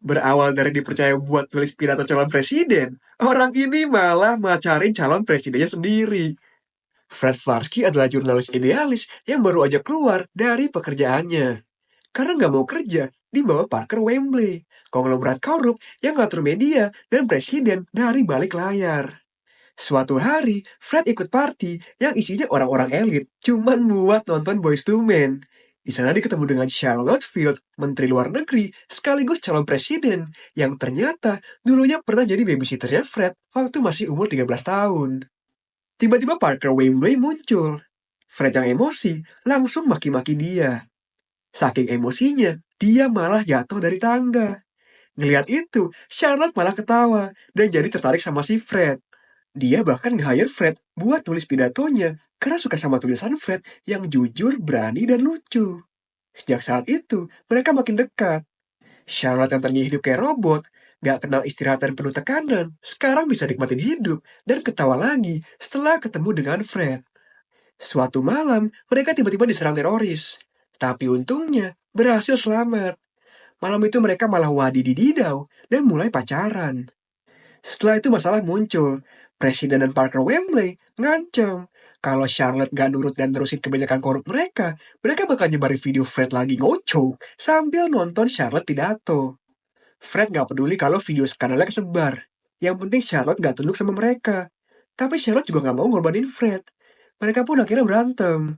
Berawal dari dipercaya buat tulis pidato calon presiden, orang ini malah macarin calon presidennya sendiri. Fred Varsky adalah jurnalis idealis yang baru aja keluar dari pekerjaannya. Karena nggak mau kerja di bawah Parker Wembley, konglomerat korup yang ngatur media dan presiden dari balik layar. Suatu hari, Fred ikut party yang isinya orang-orang elit, cuman buat nonton Boyz II Men. Di sana dia ketemu dengan Charlotte Field, Menteri Luar Negeri, sekaligus calon presiden, yang ternyata dulunya pernah jadi babysitternya Fred waktu masih umur 13 tahun. Tiba-tiba Parker Wembley muncul. Fred yang emosi langsung maki-maki dia. Saking emosinya, dia malah jatuh dari tangga. Ngeliat itu, Charlotte malah ketawa dan jadi tertarik sama si Fred. Dia bahkan nge-hire Fred buat tulis pidatonya karena suka sama tulisan Fred yang jujur, berani, dan lucu. Sejak saat itu, mereka makin dekat. Charlotte yang tadinya hidup kayak robot, gak kenal istirahat dan penuh tekanan, sekarang bisa nikmatin hidup dan ketawa lagi setelah ketemu dengan Fred. Suatu malam, mereka tiba-tiba diserang teroris. Tapi untungnya, berhasil selamat. Malam itu mereka malah wadidididau dan mulai pacaran. Setelah itu masalah muncul. Presiden dan Parker Wembley ngancam kalau Charlotte gak nurut dan nerusin kebijakan korup mereka bakal nyebarin video Fred lagi ngocok sambil nonton Charlotte pidato. Fred gak peduli kalau video skandalnya kesebar. Yang penting Charlotte gak tunduk sama mereka. Tapi Charlotte juga gak mau ngorbanin Fred. Mereka pun akhirnya berantem.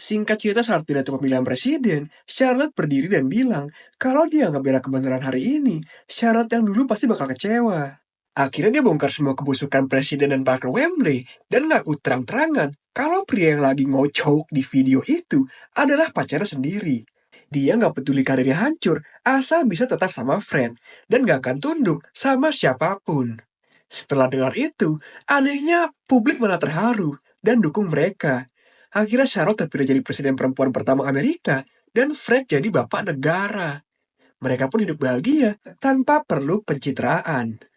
Singkat cerita saat pidato pemilihan presiden, Charlotte berdiri dan bilang kalau dia nggak bela kebenaran hari ini, Charlotte yang dulu pasti bakal kecewa. Akhirnya dia bongkar semua kebusukan presiden dan Parker Wembley dan ngaku terang-terangan kalau pria yang lagi ngocok di video itu adalah pacarnya sendiri. Dia nggak peduli karirnya hancur, asal bisa tetap sama Fred dan nggak akan tunduk sama siapapun. Setelah dengar itu, anehnya publik malah terharu dan dukung mereka. Akhirnya Charlotte terpilih jadi presiden perempuan pertama Amerika dan Fred jadi bapak negara. Mereka pun hidup bahagia tanpa perlu pencitraan.